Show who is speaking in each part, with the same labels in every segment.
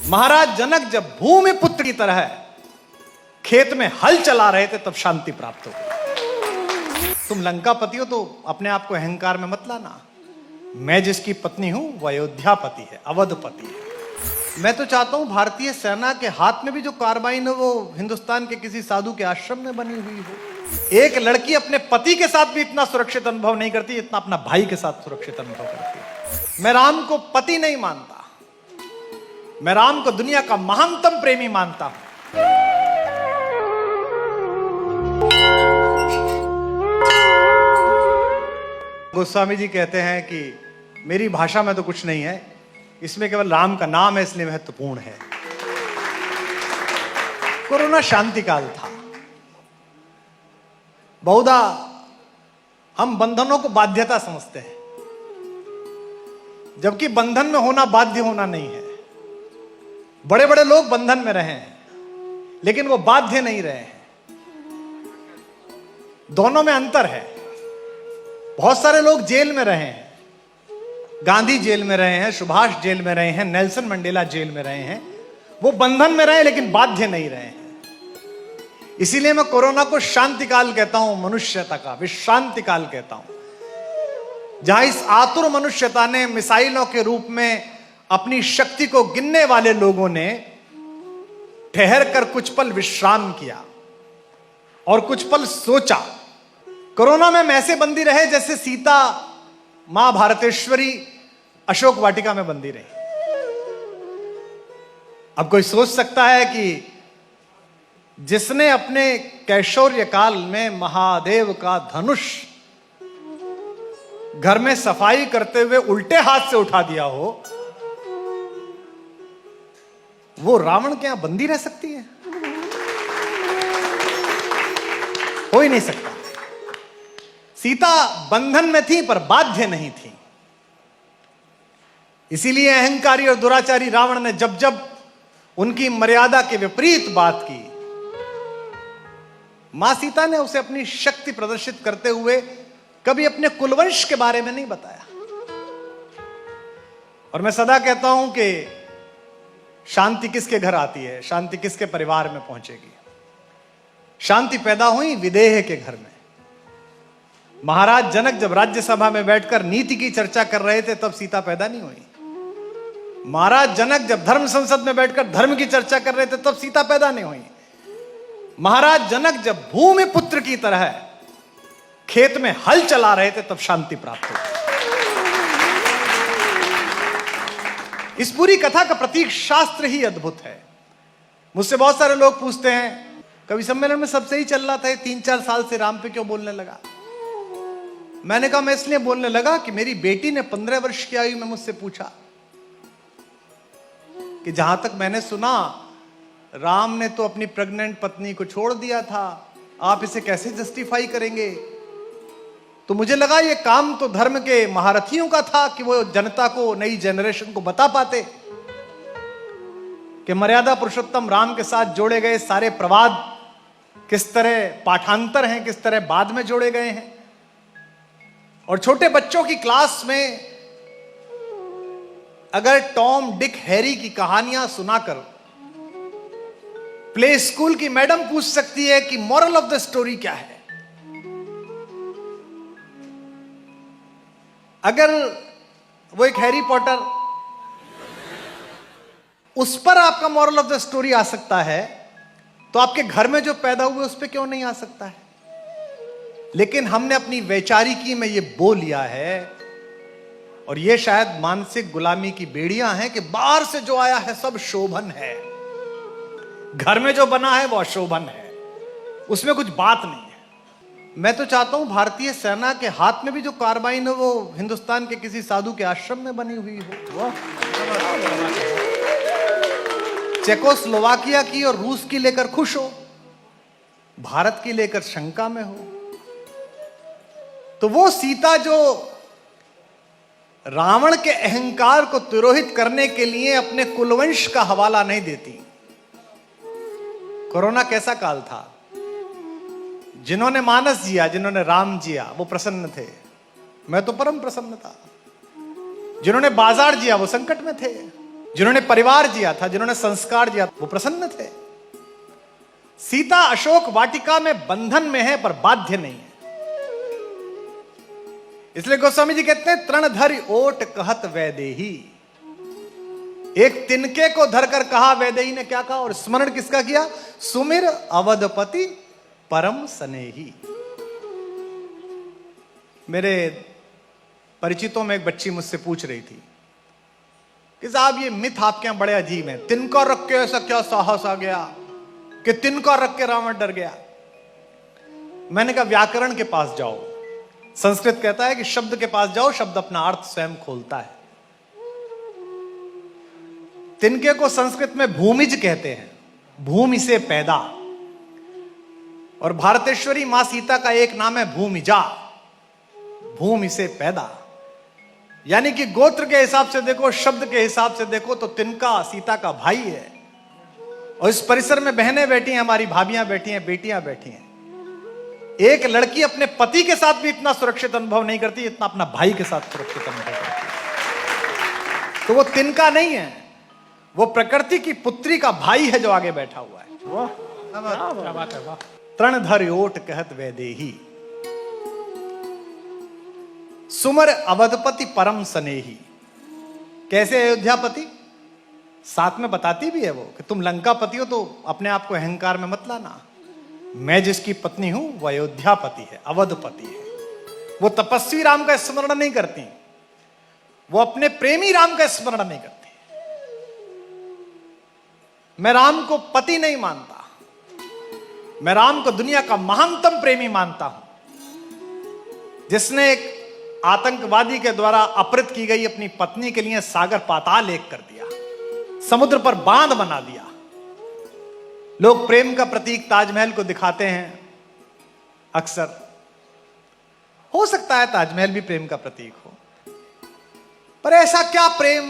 Speaker 1: महाराज जनक जब भूमि पुत्र की तरह खेत में हल चला रहे थे तब शांति प्राप्त हो गई। तुम लंकापति हो तो अपने आप को अहंकार में मत लाना। मैं जिसकी पत्नी हूं वो अयोध्यापति है, अवधपति है। मैं तो चाहता हूं भारतीय सेना के हाथ में भी जो कार्बाइन है वो हिंदुस्तान के किसी साधु के आश्रम में बनी हुई हो। एक लड़की अपने पति के साथ भी इतना सुरक्षित अनुभव नहीं करती जितना अपना भाई के साथ सुरक्षित अनुभव करती है। मैं राम को पति नहीं मानता, मैं राम को दुनिया का महानतम प्रेमी मानता हूं। गोस्वामी जी कहते हैं कि मेरी भाषा में तो कुछ नहीं है, इसमें केवल राम का नाम है इसलिए महत्वपूर्ण है। कोरोना शांति काल था। बहुधा हम बंधनों को बाध्यता समझते हैं, जबकि बंधन में होना बाध्य होना नहीं है। बड़े बड़े लोग बंधन में रहे हैं लेकिन वो बाध्य नहीं रहे हैं, दोनों में अंतर है। बहुत सारे लोग जेल में रहे हैं, गांधी जेल में रहे हैं, सुभाष जेल में रहे हैं, नेल्सन मंडेला जेल में रहे हैं। वो बंधन में रहे लेकिन बाध्य नहीं रहे हैं। इसीलिए मैं कोरोना को शांति काल कहता हूं, मनुष्यता का विश्रांति काल कहता हूं, जहां इस आतुर मनुष्यता ने मिसाइलों के रूप में अपनी शक्ति को गिनने वाले लोगों ने ठहर कर कुछ पल विश्राम किया और कुछ पल सोचा। कोरोना में हम ऐसे बंदी रहे जैसे सीता मां भारतेश्वरी अशोक वाटिका में बंदी रही। अब कोई सोच सकता है कि जिसने अपने कैशोर्य काल में महादेव का धनुष घर में सफाई करते हुए उल्टे हाथ से उठा दिया हो, वो रावण के यहां बंदी रह सकती है? हो ही नहीं सकता। सीता बंधन में थी पर बाध्य नहीं थी। इसीलिए अहंकारी और दुराचारी रावण ने जब जब उनकी मर्यादा के विपरीत बात की, मां सीता ने उसे अपनी शक्ति प्रदर्शित करते हुए कभी अपने कुलवंश के बारे में नहीं बताया। और मैं सदा कहता हूं कि शांति किसके घर आती है, शांति किसके परिवार में पहुंचेगी? शांति पैदा हुई विदेह के घर में। महाराज जनक जब राज्यसभा में बैठकर नीति की चर्चा कर रहे थे तब सीता पैदा नहीं हुई। महाराज जनक जब धर्म संसद में बैठकर धर्म की चर्चा कर रहे थे तब सीता पैदा नहीं हुई। महाराज जनक जब भूमि पुत्र की तरह खेत में हल चला रहे थे तब शांति प्राप्त हुई। इस पूरी कथा का प्रतीक शास्त्र ही अद्भुत है। मुझसे बहुत सारे लोग पूछते हैं, कवि सम्मेलन में सबसे ही चल रहा था, 3-4 साल से राम पे क्यों बोलने लगा? मैंने कहा मैं इसलिए बोलने लगा कि मेरी बेटी ने 15 वर्ष की आयु में मुझसे पूछा कि जहां तक मैंने सुना राम ने तो अपनी प्रेग्नेंट पत्नी को छोड़ दिया था, आप इसे कैसे जस्टिफाई करेंगे? तो मुझे लगा ये काम तो धर्म के महारथियों का था कि वो जनता को, नई जनरेशन को बता पाते कि मर्यादा पुरुषोत्तम राम के साथ जोड़े गए सारे प्रवाद किस तरह पाठांतर हैं, किस तरह बाद में जोड़े गए हैं। और छोटे बच्चों की क्लास में अगर टॉम, डिक, हैरी की कहानियां सुनाकर प्ले स्कूल की मैडम पूछ सकती है कि मॉरल ऑफ द स्टोरी क्या है, अगर वो एक हैरी पॉटर, उस पर आपका मॉरल ऑफ द स्टोरी आ सकता है, तो आपके घर में जो पैदा हुए उस पर क्यों नहीं आ सकता है? लेकिन हमने अपनी वैचारिकी में ये बो लिया है, और ये शायद मानसिक गुलामी की बेड़ियां हैं कि बाहर से जो आया है सब शोभन है, घर में जो बना है वो अशोभन है, उसमें कुछ बात नहीं है। मैं तो चाहता हूं भारतीय सेना के हाथ में भी जो कार्बाइन है वो हिंदुस्तान के किसी साधु के आश्रम में बनी हुई हो। चेकोस्लोवाकिया की और रूस की लेकर खुश हो, भारत की लेकर शंका में हो। तो वो सीता जो रावण के अहंकार को तिरोहित करने के लिए अपने कुलवंश का हवाला नहीं देती। कोरोना कैसा काल था? जिन्होंने मानस जिया, जिन्होंने राम जिया, वो प्रसन्न थे। मैं तो परम प्रसन्न था। जिन्होंने बाजार जिया वो संकट में थे। जिन्होंने परिवार जिया था, जिन्होंने संस्कार जिया, वो प्रसन्न थे। सीता अशोक वाटिका में बंधन में है पर बाध्य नहीं है। इसलिए गोस्वामी जी कहते हैं तृणधरि ओट कहत वैदेही। एक तिनके को धरकर कहा, वैदेही ने क्या कहा और स्मरण किसका किया? सुमिर अवधपति परम स्नेही। मेरे परिचितों में एक बच्ची मुझसे पूछ रही थी कि साहब ये मिथ आपके यहां बड़े अजीब हैं, तिनका रख के ऐसा क्या साहस आ गया कि तिनका रख के रावण डर गया। मैंने कहा व्याकरण के पास जाओ। संस्कृत कहता है कि शब्द के पास जाओ, शब्द अपना अर्थ स्वयं खोलता है। तिनके को संस्कृत में भूमिज कहते हैं, भूमि से पैदा। और भारतेश्वरी मां सीता का एक नाम है भूमिजा, भूमि से पैदा। यानी कि गोत्र के हिसाब से देखो, शब्द के हिसाब से देखो तो तिनका सीता का भाई है। और इस परिसर में बहनें बैठी हैं, हमारी भाभियां बैठी हैं, बेटियां बैठी हैं। एक लड़की अपने पति के साथ भी इतना सुरक्षित अनुभव नहीं करती जितना अपना भाई के साथ सुरक्षित अनुभव करती है। तो वो तिनका नहीं है, वो प्रकृति की पुत्री का भाई है जो आगे बैठा हुआ है। क्या बात है, वाह। तृणधरि ओट कहत वैदेही, सुमर अवधपति परम स्नेही। कैसे अयोध्यापति? साथ में बताती भी है वो कि तुम लंकापति हो तो अपने आप को अहंकार में मत लाना। मैं जिसकी पत्नी हूं वो अयोध्यापति है, अवधपति है। वो तपस्वी राम का स्मरण नहीं करती, वो अपने प्रेमी राम का स्मरण नहीं करती। मैं राम को पति नहीं मानता, मैं राम को दुनिया का महानतम प्रेमी मानता हूं, जिसने एक आतंकवादी के द्वारा अपहृत की गई अपनी पत्नी के लिए सागर पाताल एक कर दिया, समुद्र पर बांध बना दिया। लोग प्रेम का प्रतीक ताजमहल को दिखाते हैं अक्सर। हो सकता है ताजमहल भी प्रेम का प्रतीक हो, पर ऐसा क्या प्रेम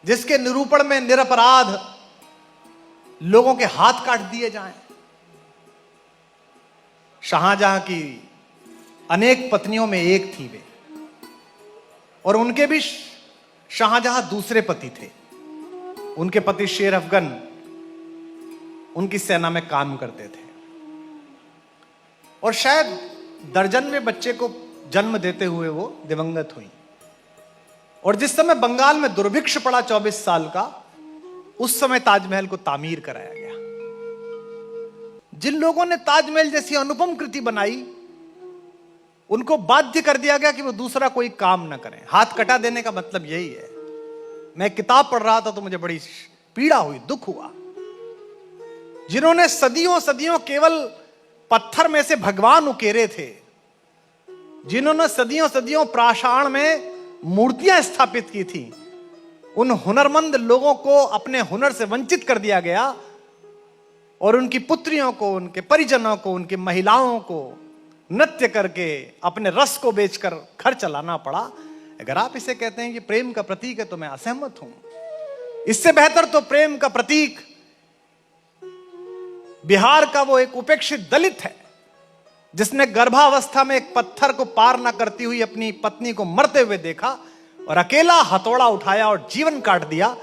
Speaker 1: जिसके निरूपण में निरपराध लोगों के हाथ काट दिए जाएं। शाहजहां की अनेक पत्नियों में एक थी वे, और उनके भी शाहजहां दूसरे पति थे। उनके पति शेर अफगन उनकी सेना में काम करते थे, और शायद दर्जन में बच्चे को जन्म देते हुए वो दिवंगत हुई। और जिस समय बंगाल में दुर्भिक्ष पड़ा 24 साल का, उस समय ताजमहल को तामीर कराया गया। जिन लोगों ने ताजमहल जैसी अनुपम कृति बनाई, उनको बाध्य कर दिया गया कि वो दूसरा कोई काम ना करें। हाथ कटा देने का मतलब यही है। मैं किताब पढ़ रहा था तो मुझे बड़ी पीड़ा हुई, दुख हुआ। जिन्होंने सदियों सदियों केवल पत्थर में से भगवान उकेरे थे, जिन्होंने सदियों सदियों प्राषाण में मूर्तियां स्थापित की थी, उन हुनरमंद लोगों को अपने हुनर से वंचित कर दिया गया, और उनकी पुत्रियों को, उनके परिजनों को, उनकी महिलाओं को नृत्य करके अपने रस को बेचकर घर चलाना पड़ा। अगर आप इसे कहते हैं कि प्रेम का प्रतीक है तो मैं असहमत हूं। इससे बेहतर तो प्रेम का प्रतीक बिहार का वो एक उपेक्षित दलित है, जिसने गर्भावस्था में एक पत्थर को पार ना करती हुई अपनी पत्नी को मरते हुए देखा और अकेला हथौड़ा उठाया और जीवन काट दिया,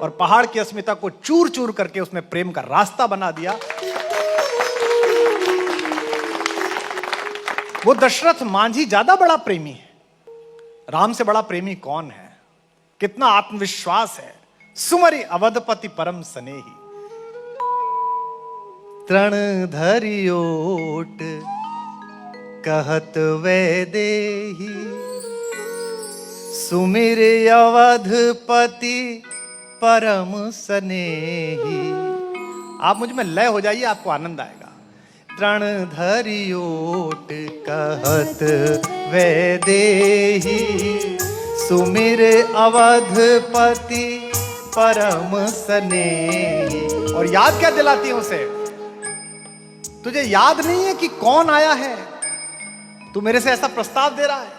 Speaker 1: और पहाड़ की अस्मिता को चूर चूर करके उसमें प्रेम का रास्ता बना दिया। वो दशरथ मांझी ज्यादा बड़ा प्रेमी है। राम से बड़ा प्रेमी कौन है? कितना आत्मविश्वास है। सुमरि अवधपति परम स्नेही। तृणधरि ओट कहत वैदेही, सुमिर अवधपति परम स्नेही। आप मुझ में लय हो जाइए, आपको आनंद आएगा। तृणधरि ओट कहत वैदेही, सुमिर अवधपति परम स्नेही। और याद क्या दिलाती हूं उसे? तुझे याद नहीं है कि कौन आया है? तू मेरे से ऐसा प्रस्ताव दे रहा है।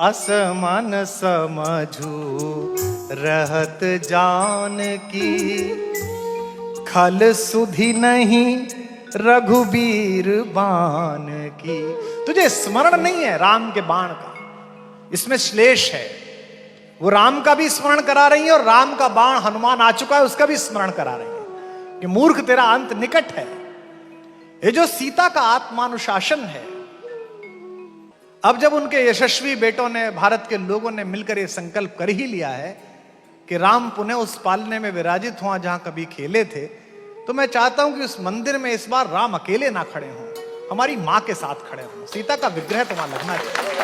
Speaker 1: असमन समझू रहत जान की, खल सुधि नहीं रघुबीर बाण की। तुझे स्मरण नहीं है राम के बाण का? इसमें श्लेष है। वो राम का भी स्मरण करा रही है और राम का बाण हनुमान आ चुका है उसका भी स्मरण करा रही है कि मूर्ख तेरा अंत निकट है। ये जो सीता का आत्मानुशासन है, अब जब उनके यशस्वी बेटों ने, भारत के लोगों ने मिलकर ये संकल्प कर ही लिया है कि राम पुनः उस पालने में विराजित हुआ जहां कभी खेले थे, तो मैं चाहता हूं कि उस मंदिर में इस बार राम अकेले ना खड़े हों, हमारी मां के साथ खड़े हों। सीता का विग्रह तो वहां लगना चाहिए।